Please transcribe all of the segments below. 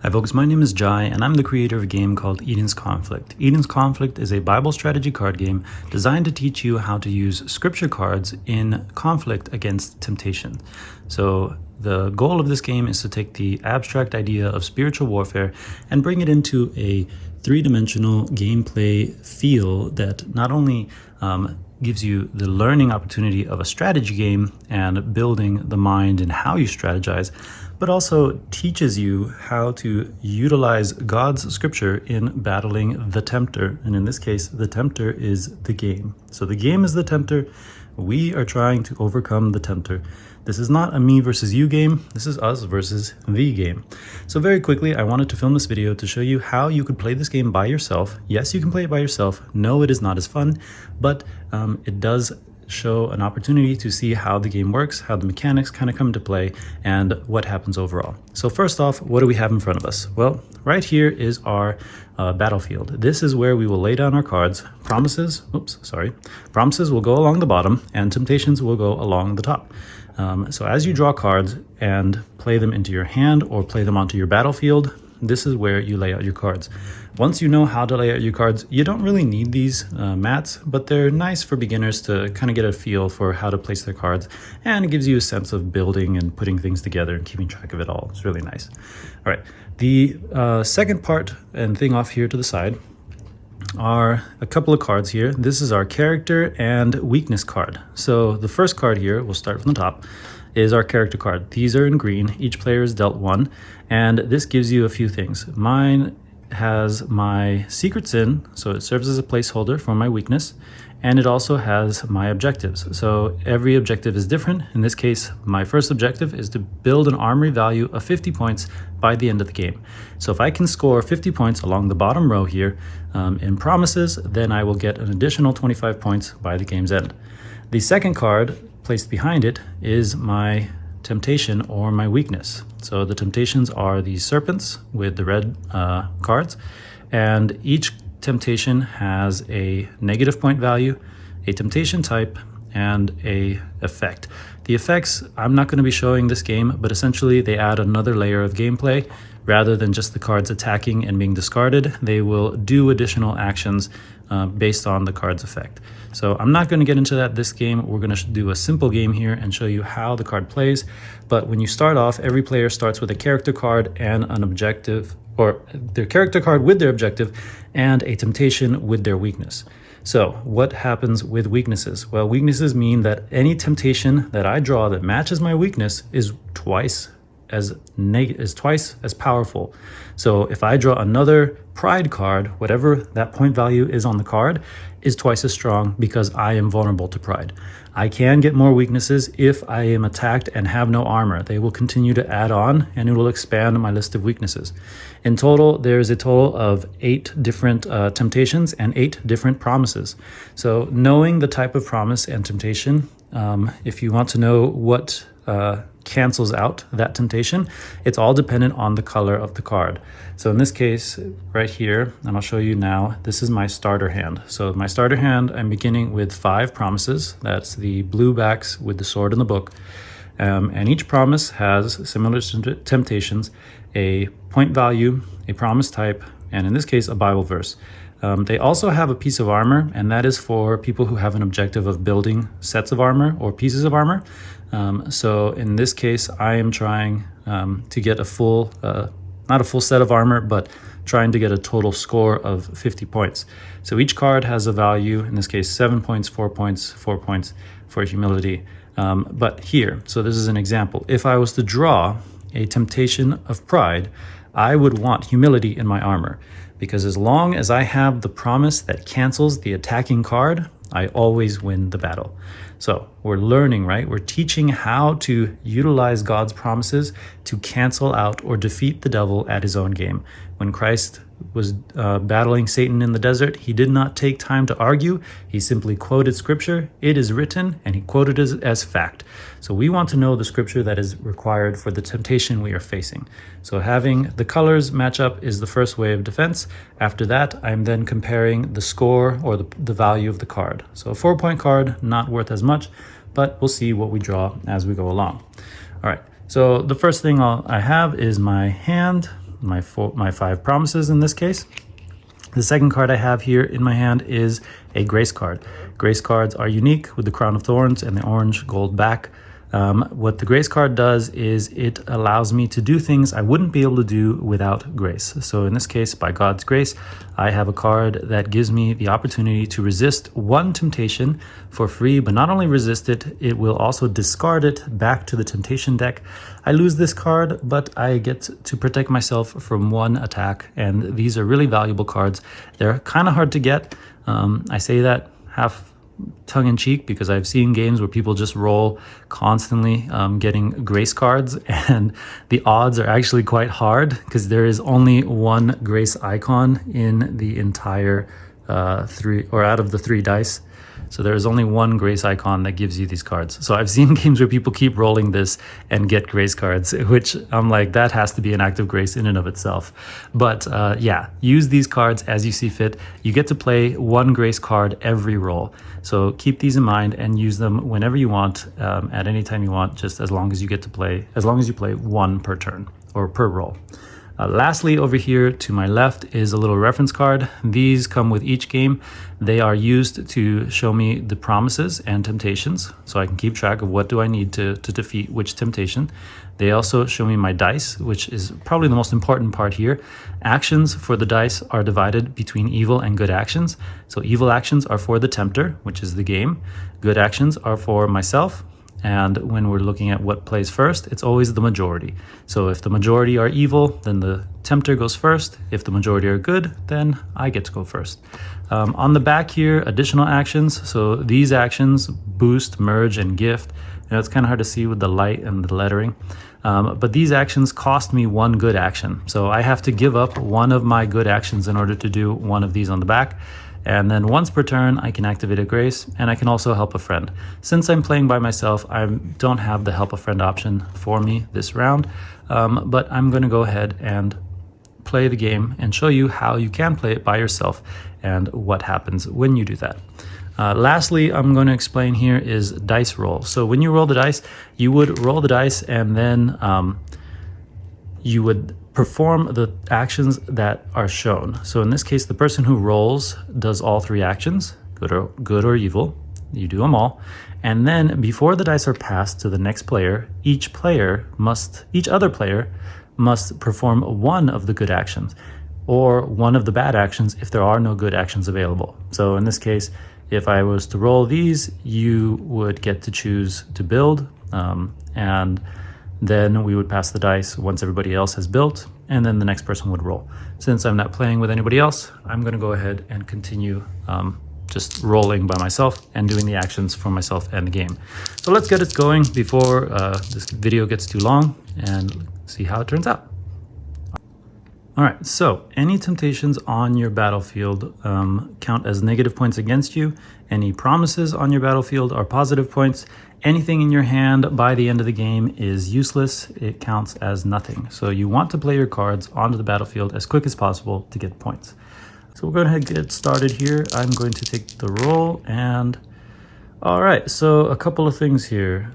Hi folks, my name is Jai and I'm the creator of a game called Eden's Conflict. Eden's Conflict is a Bible strategy card game designed to teach you how to use scripture cards in conflict against temptation. So the goal of this game is to take the abstract idea of spiritual warfare and bring it into a three-dimensional gameplay feel that not only gives you the learning opportunity of a strategy game and building the mind and how you strategize, but also teaches you how to utilize God's scripture in battling the tempter. And in this case, the tempter is the game. So the game is the tempter. We are trying to overcome the tempter. This is not a me versus you game. This is us versus the game. So very quickly, I wanted to film this video to show you how you could play this game by yourself. Yes, you can play it by yourself. No, it is not as fun, but it does show an opportunity to see how the game works, how the mechanics kind of come into play, and what happens overall. So first off, what do we have in front of us? Well, right here is our battlefield. This is where we will lay down our cards. Promises will go along the bottom and temptations will go along the top. So as you draw cards and play them into your hand or play them onto your battlefield, this is where you lay out your cards. Once you know how to lay out your cards, you don't really need these mats, but they're nice for beginners to kind of get a feel for how to place their cards, and it gives you a sense of building and putting things together and keeping track of it all. It's really nice. All right, the second part and thing off here to the side are a couple of cards here. This is our character and weakness card. So the first card here, we'll start from the top, is our character card. These are in green. Each player is dealt one, and this gives you a few things. Mine has my secret sin, so it serves as a placeholder for my weakness, and it also has my objectives. So every objective is different. In this case, my first objective is to build an armory value of 50 points by the end of the game. So if I can score 50 points along the bottom row here in promises, then I will get an additional 25 points by the game's end. The second card placed behind it is my temptation or my weakness. So the temptations are these serpents with the red cards, and each temptation has a negative point value, a temptation type, and a effect. The effects, I'm not going to be showing this game, but essentially they add another layer of gameplay. Rather than just the cards attacking and being discarded, they will do additional actions based on the card's effect. So I'm not going to get into that this game. We're going to do a simple game here and show you how the card plays. But when you start off, every player starts with a character card and an objective, or their character card with their objective and a temptation with their weakness. So what happens with weaknesses? Well, weaknesses mean that any temptation that I draw that matches my weakness is twice as powerful. So if I draw another pride card, whatever that point value is on the card is twice as strong because I am vulnerable to pride. I can get more weaknesses if I am attacked and have no armor. They will continue to add on and it will expand my list of weaknesses. In total, there's a total of 8 different temptations and 8 different promises. So knowing the type of promise and temptation, if you want to know what cancels out that temptation, it's all dependent on the color of the card. So in this case right here, and I'll show you now, this is my starter hand. So my starter hand, I'm beginning with 5 promises. That's the blue backs with the sword in the book. And each promise has similar temptations, a point value, a promise type, and in this case, a Bible verse. They also have a piece of armor, and that is for people who have an objective of building sets of armor or pieces of armor. So in this case, I am trying to get a full, not a full set of armor, but trying to get a total score of 50 points. So each card has a value, in this case, 7 points, 4 points, 4 points for humility. But here, so this is an example. If I was to draw a temptation of pride, I would want humility in my armor, because as long as I have the promise that cancels the attacking card, I always win the battle. So we're learning, right? We're teaching how to utilize God's promises to cancel out or defeat the devil at his own game. When Christ was battling Satan in the desert, he did not take time to argue. He simply quoted scripture, "It is written," and he quoted it as fact. So we want to know the scripture that is required for the temptation we are facing. So having the colors match up is the first way of defense. After that, I'm then comparing the score or the value of the card. So a 4-point card, not worth as much, but we'll see what we draw as we go along. All right, so the first thing I have is my hand. my 5 promises in this case. The second card I have here in my hand is a grace card. Grace cards are unique with the crown of thorns and the orange gold back. What the grace card does is it allows me to do things I wouldn't be able to do without grace. So in this case, by God's grace, I have a card that gives me the opportunity to resist one temptation for free, but not only resist it, it will also discard it back to the temptation deck. I lose this card, but I get to protect myself from one attack, and these are really valuable cards. They're kind of hard to get. I say that half tongue-in-cheek because I've seen games where people just roll constantly getting grace cards, and the odds are actually quite hard because there is only one grace icon in the entire 3, or out of the 3 dice. So there is only one grace icon that gives you these cards. So I've seen games where people keep rolling this and get grace cards, which I'm like, that has to be an act of grace in and of itself. But yeah, use these cards as you see fit. You get to play one grace card every roll. So keep these in mind and use them whenever you want, at any time you want, just as long as you get to play, as long as you play one per turn or per roll. Lastly, over here to my left is a little reference card. These come with each game. They are used to show me the promises and temptations, so I can keep track of what do I need to defeat which temptation. They also show me my dice, which is probably the most important part here. Actions for the dice are divided between evil and good actions. So evil actions are for the tempter, which is the game. Good actions are for myself. And when we're looking at what plays first, it's always the majority. So if the majority are evil, then the tempter goes first. If the majority are good, then I get to go first. On the back here, additional actions. So these actions boost, merge, and gift. You know, it's kind of hard to see with the light and the lettering. But these actions cost me one good action. So I have to give up one of my good actions in order to do one of these on the back. And then once per turn, I can activate a grace, and I can also help a friend. Since I'm playing by myself, I don't have the help a friend option for me this round, but I'm going to go ahead and play the game and show you how you can play it by yourself and what happens when you do that. Lastly, I'm going to explain here is dice roll. So when you roll the dice, you would roll the dice and then you would perform the actions that are shown. So in this case, the person who rolls does all 3 actions, good or evil. You do them all. And then before the dice are passed to the next player, each other player must perform one of the good actions or one of the bad actions if there are no good actions available. So in this case, if I was to roll these, you would get to choose to build, and then we would pass the dice once everybody else has built, and then the next person would roll. Since I'm not playing with anybody else, I'm going to go ahead and continue just rolling by myself and doing the actions for myself and the game. So let's get it going before this video gets too long and see how it turns out. All right, so any temptations on your battlefield count as negative points against you. Any promises on your battlefield are positive points. Anything in your hand by the end of the game is useless. It counts as nothing. So you want to play your cards onto the battlefield as quick as possible to get points. So we're going to get started here. I'm going to take the roll, and all right, so a couple of things here.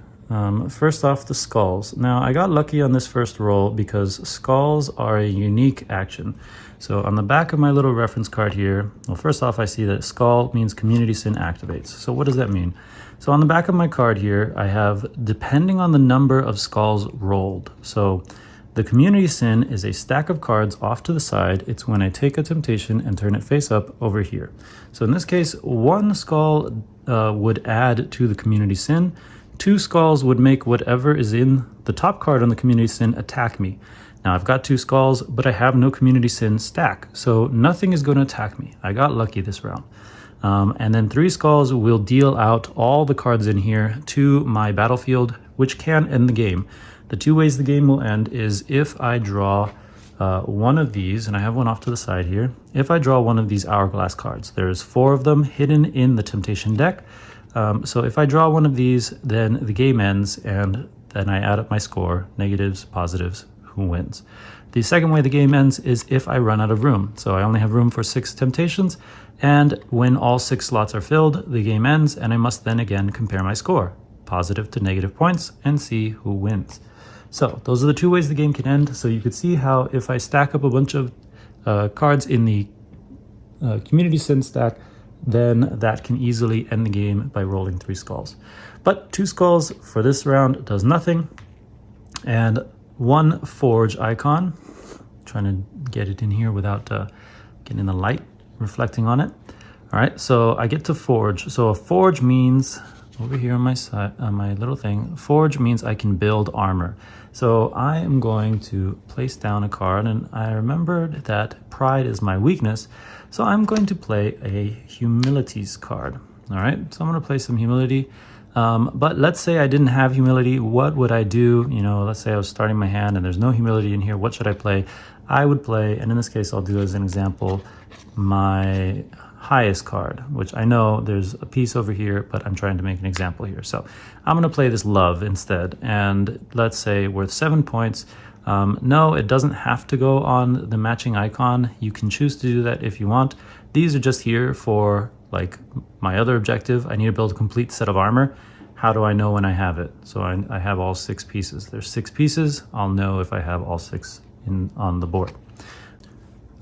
First off, the skulls. Now, I got lucky on this first roll because skulls are a unique action. So on the back of my little reference card here, well, first off, I see that skull means community sin activates. So what does that mean? So on the back of my card here, I have depending on the number of skulls rolled. So the community sin is a stack of cards off to the side. It's when I take a temptation and turn it face up over here. So in this case, 1 skull would add to the community sin. 2 skulls would make whatever is in the top card on the community sin attack me. Now I've got 2 skulls, but I have no community sin stack, so nothing is going to attack me. I got lucky this round. And then 3 skulls will deal out all the cards in here to my battlefield, which can end the game. The 2 ways the game will end is if I draw one of these, and I have one off to the side here. If I draw one of these hourglass cards, there's 4 of them hidden in the temptation deck. So if I draw one of these, then the game ends, and then I add up my score, negatives, positives, who wins. The second way the game ends is if I run out of room. So I only have room for 6 temptations, and when all 6 slots are filled, the game ends, and I must then again compare my score, positive to negative points, and see who wins. So those are the two ways the game can end. So you could see how if I stack up a bunch of cards in the community sin stack, then that can easily end the game by rolling 3 skulls. But 2 skulls for this round does nothing. And 1 forge icon, trying to get it in here without getting the light reflecting on it. All right, so I get to forge. So a forge means, over here on my side, on my little thing, forge means I can build armor. So I am going to place down a card, and I remembered that pride is my weakness. So I'm going to play a humilities card. All right, so I'm going to play some humility. But let's say I didn't have humility. What would I do? You know, let's say I was starting my hand and there's no humility in here. What should I play? I would play, and in this case, I'll do as an example, my highest card, which I know there's a piece over here, but I'm trying to make an example here. So I'm going to play this love instead. And let's say worth 7 points. No, it doesn't have to go on the matching icon. You can choose to do that if you want. These are just here for like my other objective. I need to build a complete set of armor. How do I know when I have it? So I have all 6 pieces. There's 6 pieces. I'll know if I have all 6 on the board.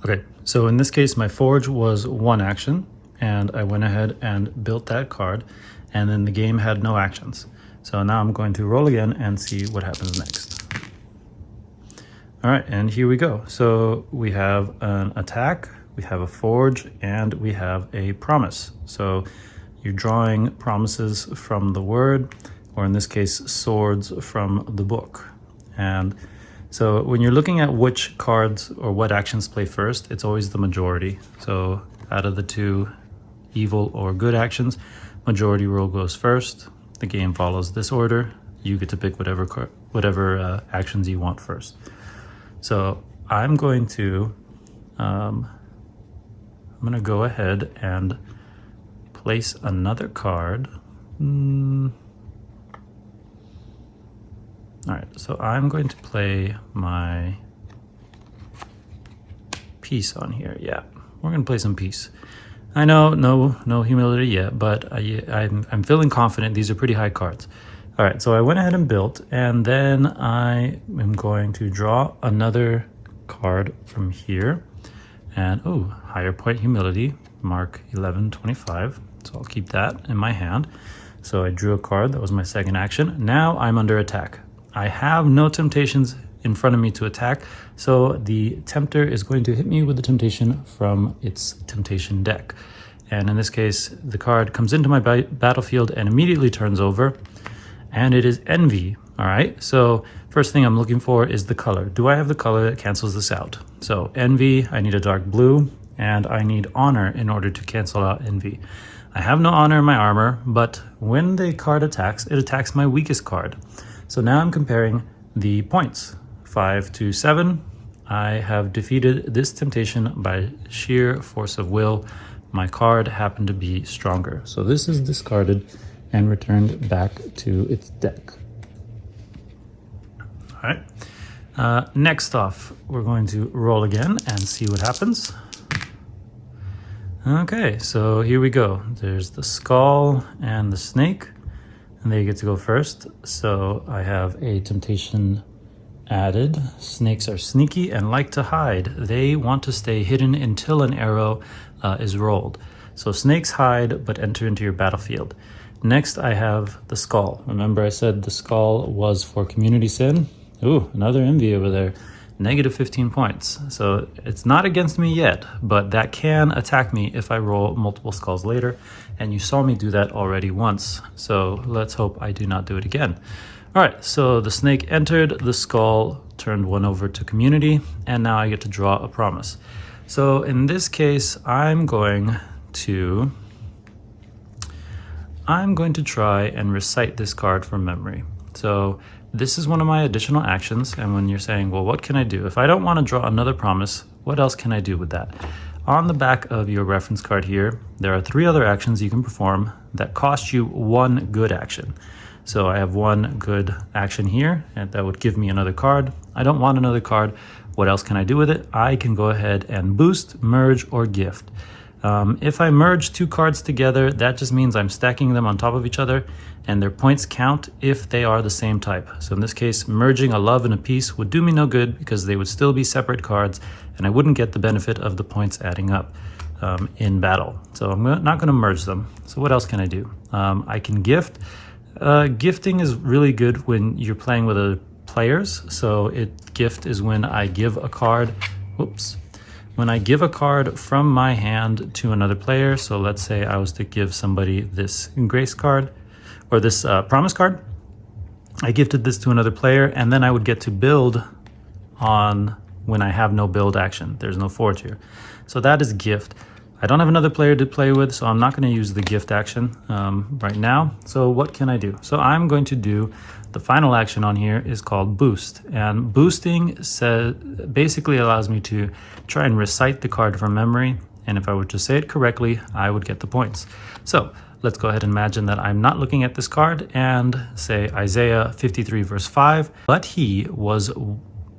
Okay, so in this case, my forge was 1 action, and I went ahead and built that card, and then the game had no actions. So now I'm going to roll again and see what happens next. All right, and here we go. So we have an attack, we have a forge, and we have a promise. So you're drawing promises from the word, or in this case, swords from the book. And so when you're looking at which cards or what actions play first, it's always the majority. So out of the 2 evil or good actions, majority roll goes first. The game follows this order. You get to pick whatever actions you want first. So I'm going to go ahead and place another card. All right, so I'm going to play my peace on here. Yeah, we're going to play some peace. I know, no humility yet, but I'm feeling confident. These are pretty high cards. All right, so I went ahead and built, and then I am going to draw another card from here. And, oh, higher point humility, mark 1125. So I'll keep that in my hand. So I drew a card. That was my second action. Now I'm under attack. I have no temptations in front of me to attack, so the tempter is going to hit me with the temptation from its temptation deck. And in this case, the card comes into my battlefield and immediately turns over, and it is envy. All right, so first thing I'm looking for is the color. Do I have the color that cancels this out? So envy, I need a dark blue, and I need honor in order to cancel out envy. I have no honor in my armor, but when the card attacks, it attacks my weakest card. So now I'm comparing the points. 5 to 7, I have defeated this temptation by sheer force of will. My card happened to be stronger. So this is discarded and returned back to its deck. All right. Next off, we're going to roll again and see what happens. Okay, so here we go. There's the skull and the snake, and they get to go first. So I have a temptation added. Snakes are sneaky and like to hide. They want to stay hidden until an arrow is rolled. So snakes hide but enter into your battlefield. Next, I have the skull. Remember I said the skull was for community sin? Ooh, another envy over there. Negative 15 points. So it's not against me yet, but that can attack me if I roll multiple skulls later. And you saw me do that already once. So let's hope I do not do it again. All right, so the snake entered, the skull turned 1 over to community, and now I get to draw a promise. So in this case, I'm going to try and recite this card from memory. So this is one of my additional actions, and when you're saying, well, what can I do? If I don't want to draw another promise, what else can I do with that? On the back of your reference card here, there are 3 other actions you can perform that cost you 1 good action. So I have 1 good action here, and that would give me another card. I don't want another card. What else can I do with it? I can go ahead and boost, merge, or gift. If I merge two cards together, that just means I'm stacking them on top of each other, and their points count if they are the same type. So in this case, merging a love and a peace would do me no good because they would still be separate cards, and I wouldn't get the benefit of the points adding up in battle. So I'm not going to merge them. So what else can I do? I can gift. Gifting is really good when you're playing with other players. So gift is when I give a card. Whoops. When I give a card from my hand to another player, so let's say I was to give somebody this grace card or this promise card, I gifted this to another player, and then I would get to build on when I have no build action. There's no forge here. So that is gift. I don't have another player to play with, so I'm not going to use the gift action right now. So what can I do? So I'm going to do the final action on here is called boost. And boosting basically allows me to try and recite the card from memory. And if I were to say it correctly, I would get the points. So let's go ahead and imagine that I'm not looking at this card and say Isaiah 53 verse 5. But he was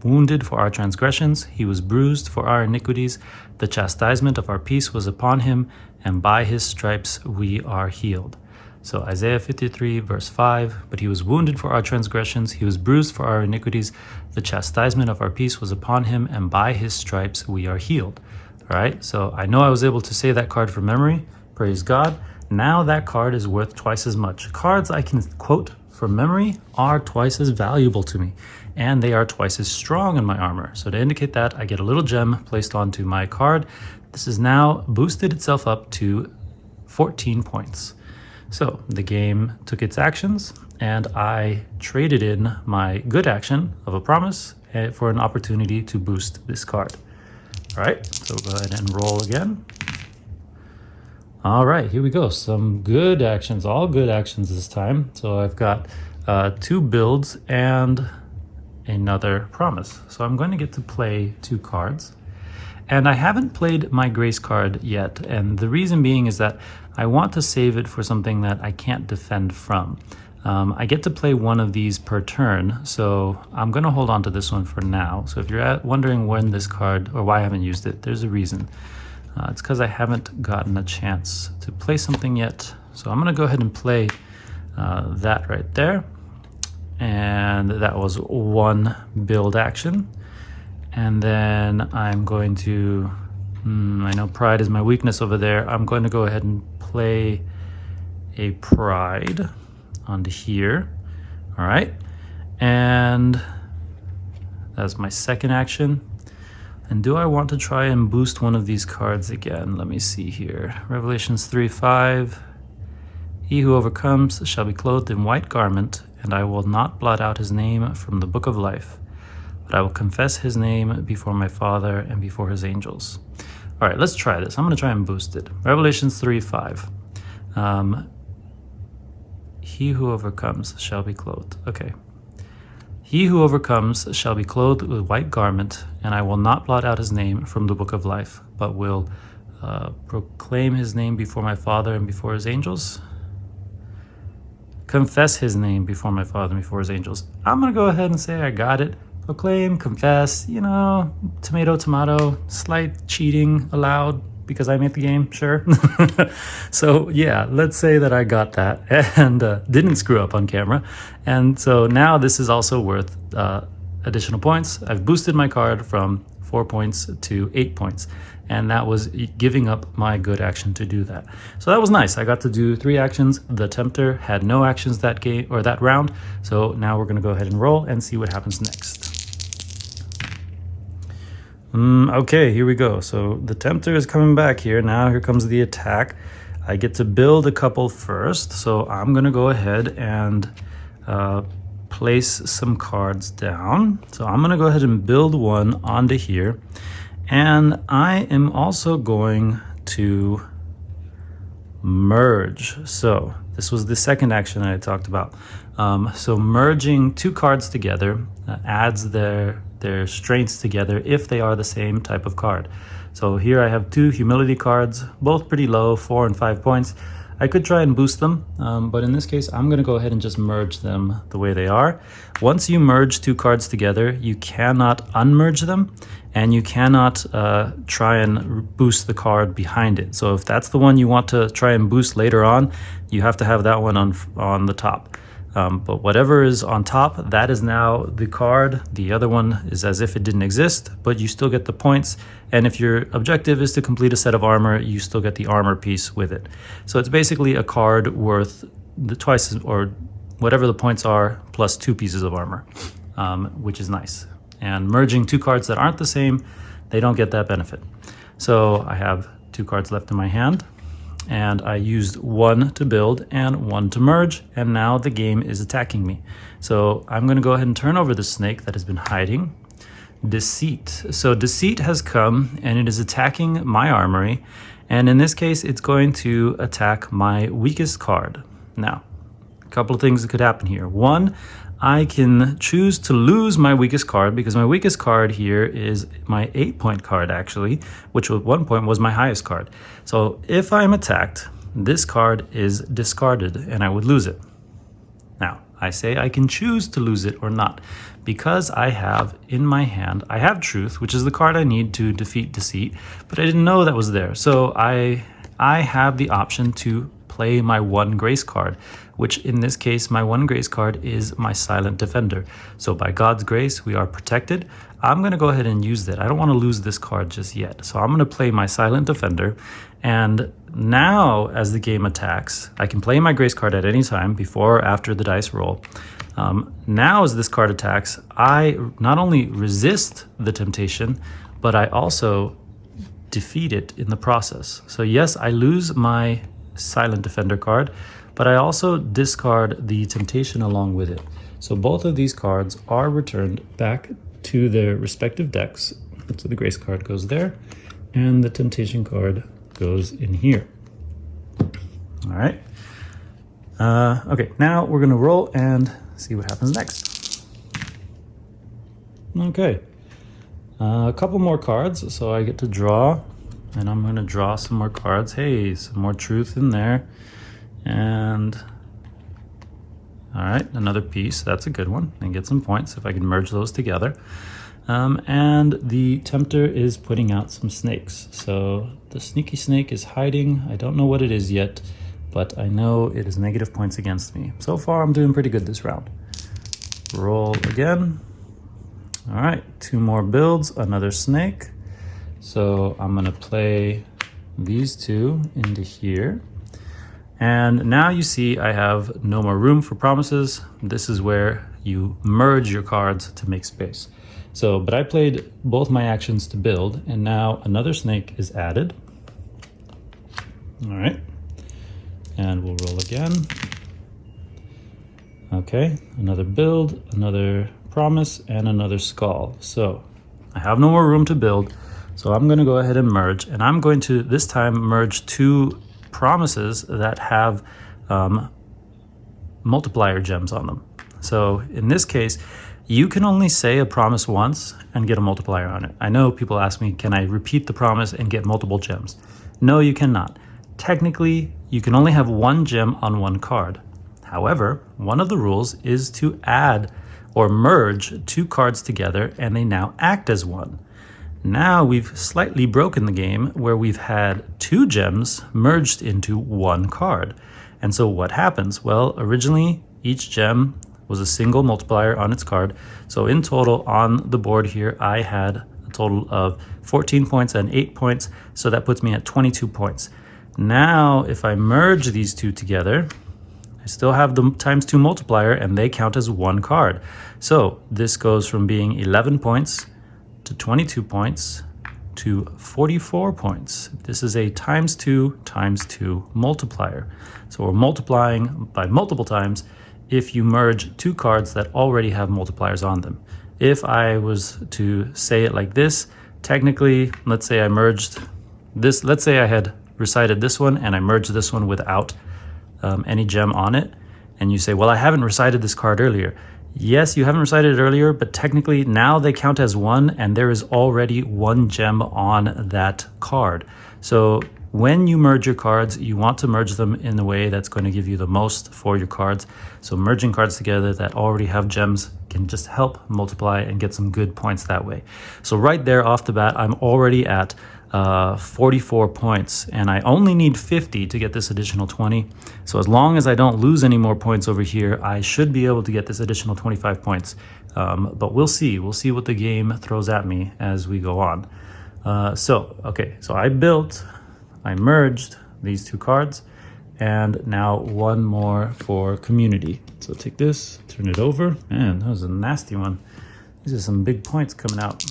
wounded for our transgressions, he was bruised for our iniquities. The chastisement of our peace was upon him, and by his stripes we are healed. So Isaiah 53 verse 5, but he was wounded for our transgressions, he was bruised for our iniquities. The chastisement of our peace was upon him, and by his stripes we are healed. All right, so I know I was able to say that card from memory. Praise God. Now that card is worth twice as much. Cards I can quote from memory are twice as valuable to me, and they are twice as strong in my armor. So to indicate that, I get a little gem placed onto my card. This has now boosted itself up to 14 points. So the game took its actions, and I traded in my good action of a promise for an opportunity to boost this card. All right, so go ahead and roll again. All right, here we go. Some good actions, all good actions this time. So I've got 2 builds and another promise. So I'm going to get to play 2 cards. And I haven't played my grace card yet. And the reason being is that I want to save it for something that I can't defend from. I get to play one of these per turn. So I'm going to hold on to this one for now. So if you're wondering when this card or why I haven't used it, there's a reason. It's because I haven't gotten a chance to play something yet. So I'm going to go ahead and play that right there. And that was 1 build action. And then I'm going to, I know pride is my weakness over there. I'm going to go ahead and play a pride onto here. All right. And that's my second action. And do I want to try and boost one of these cards again? Let me see here. Revelations 3:5. He who overcomes shall be clothed in white garment, and I will not blot out his name from the book of life, but I will confess his name before my Father and before his angels. All right, let's try this. I'm going to try and boost it. Revelations 3:5. He who overcomes shall be clothed. Okay. He who overcomes shall be clothed with white garment, and I will not blot out his name from the book of life, but will proclaim his name before my Father and before his angels. Confess his name before my Father and before his angels. I'm going to go ahead and say I got it. Proclaim, confess, tomato, tomato, slight cheating allowed because I made the game, sure. So yeah, let's say that I got that and didn't screw up on camera. And so now this is also worth additional points. I've boosted my card from 4 points to 8 points. And that was giving up my good action to do that. So that was nice. I got to do 3 actions. The Tempter had no actions that game or that round. So now we're going to go ahead and roll and see what happens next. Okay, here we go. So the Tempter is coming back here. Now here comes the attack. I get to build a couple first. So I'm going to go ahead and place some cards down. So I'm going to go ahead and build one onto here. And I am also going to merge. So this was the second action that I talked about. So merging 2 cards together adds their strengths together if they are the same type of card. So here I have 2 humility cards, both pretty low, 4 and 5 points. I could try and boost them, but in this case, I'm going to go ahead and just merge them the way they are. Once you merge two cards together, you cannot unmerge them, and you cannot try and boost the card behind it. So if that's the one you want to try and boost later on, you have to have that one on the top. But whatever is on top, that is now the card. The other one is as if it didn't exist, but you still get the points. And if your objective is to complete a set of armor, you still get the armor piece with it. So it's basically a card worth twice, or whatever the points are, plus 2 pieces of armor, which is nice. And merging two cards that aren't the same, they don't get that benefit. So I have 2 cards left in my hand, and I used 1 to build and 1 to merge, and now the game is attacking me. So I'm going to go ahead and turn over the snake that has been hiding. Deceit. So Deceit has come, and it is attacking my armory, and in this case it's going to attack my weakest card. Now, a couple of things that could happen here. One, I can choose to lose my weakest card, because my weakest card here is my 8-point card, actually, which at one point was my highest card. So if I'm attacked, this card is discarded and I would lose it. Now, I say I can choose to lose it or not, because I have in my hand, I have Truth, which is the card I need to defeat Deceit, but I didn't know that was there. So I have the option to play my 1 grace card, which in this case, my 1 grace card is my Silent Defender. So by God's grace, we are protected. I'm going to go ahead and use that. I don't want to lose this card just yet. So I'm going to play my Silent Defender. And now as the game attacks, I can play my grace card at any time, before or after the dice roll. Now as this card attacks, I not only resist the temptation, but I also defeat it in the process. So yes, I lose my Silent Defender card, but I also discard the temptation along with it. So both of these cards are returned back to their respective decks. So the grace card goes there, and the temptation card goes in here. All right. Okay, now we're going to roll and see what happens next. Okay. A couple more cards, so I get to draw, and I'm going to draw some more cards. Hey, some more Truth in there. And all right, another piece. That's a good one. And get some points if I can merge those together. And the Tempter is putting out some snakes. So the sneaky snake is hiding. I don't know what it is yet, but I know it is negative points against me. So far, I'm doing pretty good this round. Roll again. All right, 2 more builds, another snake. So I'm gonna play these 2 into here. And now you see I have no more room for promises. This is where you merge your cards to make space. So, but I played both my actions to build, and now another snake is added. All right, and we'll roll again. Okay, another build, another promise, and another skull. So I have no more room to build, so I'm gonna go ahead and merge, and I'm going to this time merge 2 promises that have multiplier gems on them. So in this case, you can only say a promise once and get a multiplier on it. I know people ask me, can I repeat the promise and get multiple gems? No, you cannot. Technically, you can only have 1 gem on 1 card. However, one of the rules is to add or merge 2 cards together, and they now act as 1. Now we've slightly broken the game where we've had 2 gems merged into 1 card. And so what happens? Well, originally each gem was a single multiplier on its card. So in total on the board here, I had a total of 14 points and 8 points. So that puts me at 22 points. Now, if I merge these 2 together, I still have the ×2 multiplier, and they count as 1 card. So this goes from being 11 points to 22 points to 44 points. This is a ×2 multiplier. So we're multiplying by multiple times if you merge 2 cards that already have multipliers on them. If I was to say it like this, technically, let's say I merged this, let's say I had recited this one and I merged this one without any gem on it, and you say, well, I haven't recited this card earlier. Yes, you haven't recited it earlier, but technically now they count as 1, and there is already 1 gem on that card. So when you merge your cards, you want to merge them in a way that's going to give you the most for your cards. So merging cards together that already have gems can just help multiply and get some good points that way. So right there off the bat, I'm already at 44 points, and I only need 50 to get this additional 20. So as long as I don't lose any more points over here, I should be able to get this additional 25 points. But we'll see what the game throws at me as we go on. So I merged these two cards, and now one more for community. So take this, turn it over. Man, that was a nasty one. These are some big points coming out.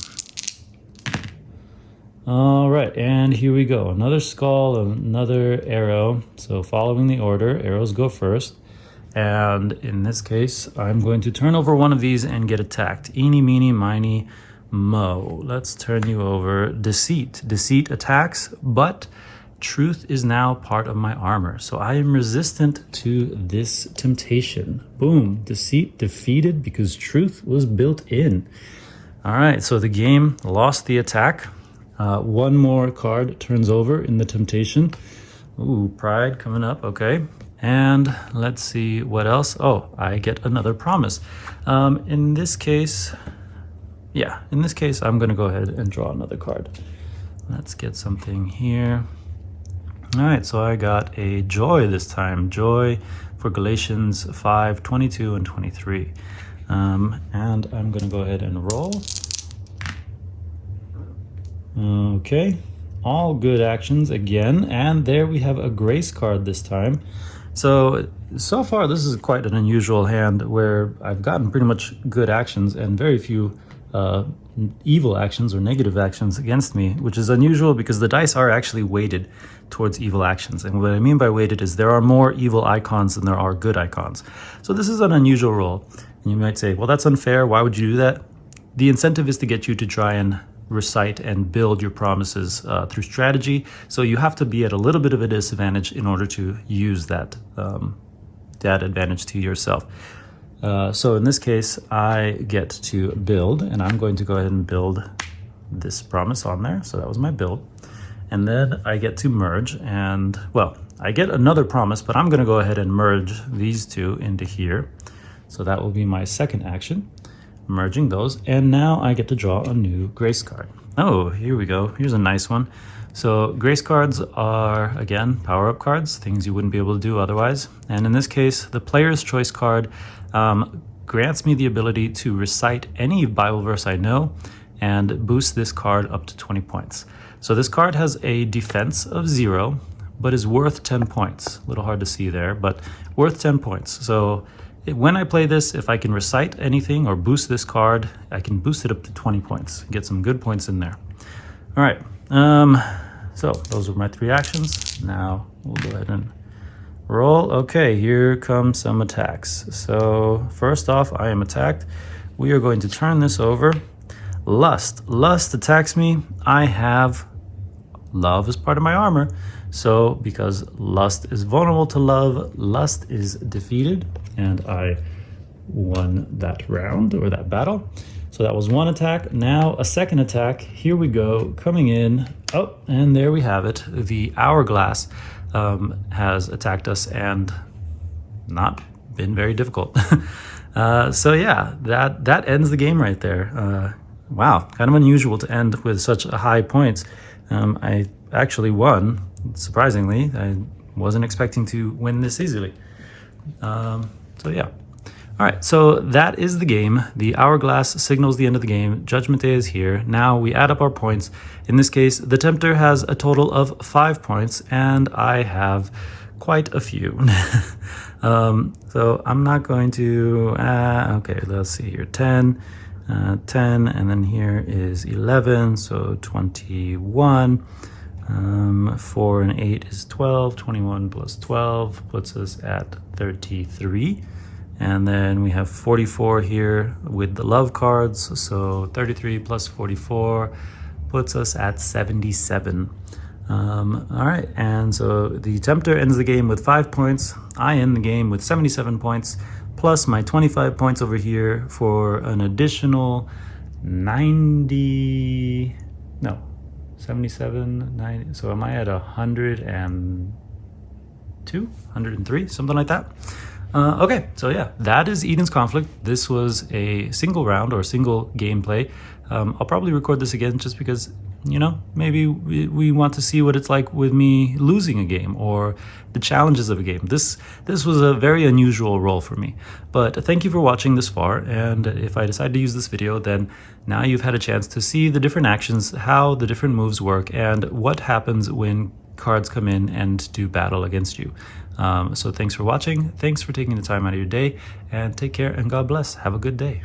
All right, and here we go. Another skull, another arrow. So following the order, arrows go first. And in this case, I'm going to turn over one of these and get attacked. Eeny, meeny, miny, mo. Let's turn you over. Deceit. Deceit attacks, but truth is now part of my armor. So I am resistant to this temptation. Boom. Deceit defeated because truth was built in. All right, so the game lost the attack. One more card turns over in the temptation. Ooh, pride coming up. Okay. And let's see what else. Oh, I get another promise. In this case, I'm going to go ahead and draw another card. Let's get something here. All right, so I got a joy this time. Joy for Galatians 5, 22 and 23. And I'm going to go ahead and roll. Okay, all good actions again. And there we have a grace card this time. So far, this is quite an unusual hand where I've gotten pretty much good actions and very few evil actions or negative actions against me, which is unusual because the dice are actually weighted towards evil actions. And what I mean by weighted is there are more evil icons than there are good icons. So this is an unusual roll. And you might say, well, that's unfair. Why would you do that? The incentive is to get you to try and recite and build your promises through strategy. So you have to be at a little bit of a disadvantage in order to use that advantage to yourself. So in this case, I get to build, and I'm going to go ahead and build this promise on there. So that was my build. And then I get to merge, and well, I get another promise, but I'm going to go ahead and merge these two into here. So that will be my second action, merging those. And now I get to draw a new grace card. Oh, here we go. Here's a nice one. So grace cards are, again, power-up cards, things you wouldn't be able to do otherwise. And in this case, the player's choice card grants me the ability to recite any Bible verse I know and boost this card up to 20 points. So this card has a defense of 0, but is worth 10 points. A little hard to see there, but worth 10 points. So when I play this, if I can recite anything or boost this card, I can boost it up to 20 points, get some good points in there. All right, so those were my 3 actions. Now we'll go ahead and roll. Okay, here come some attacks. So first off, I am attacked. We are going to turn this over. Lust. Lust attacks me. I have love as part of my armor. So because lust is vulnerable to love, lust is defeated, and I won that round or that battle. So that was one attack. Now a second attack. Here we go, coming in. Oh, and there we have it. The hourglass has attacked us and not been very difficult. So yeah, that ends the game right there. Wow, kind of unusual to end with such a high points. I actually won, surprisingly. I wasn't expecting to win this easily. So yeah. All right, so that is the game. The hourglass signals the end of the game. Judgment Day is here. Now we add up our points. In this case, the Tempter has a total of 5 points, and I have quite a few. So I'm not going to, okay, let's see here, 10, and then here is 11, so 21. 4 and 8 is 12. 21 plus 12 puts us at 33. And then we have 44 here with the love cards. So 33 plus 44 puts us at 77. All right, and so the Tempter ends the game with 5 points. I end the game with 77 points, plus my 25 points over here for an additional 77, 90. So am I at 102, 103, something like that? Okay, so yeah, that is Eden's Conflict. This was a single round or single gameplay. I'll probably record this again just because, you know, maybe we want to see what it's like with me losing a game or the challenges of a game. This was a very unusual role for me. But thank you for watching this far, and if I decide to use this video, then now you've had a chance to see the different actions, how the different moves work, and what happens when cards come in and do battle against you. So thanks for watching, thanks for taking the time out of your day, and take care and God bless. Have a good day.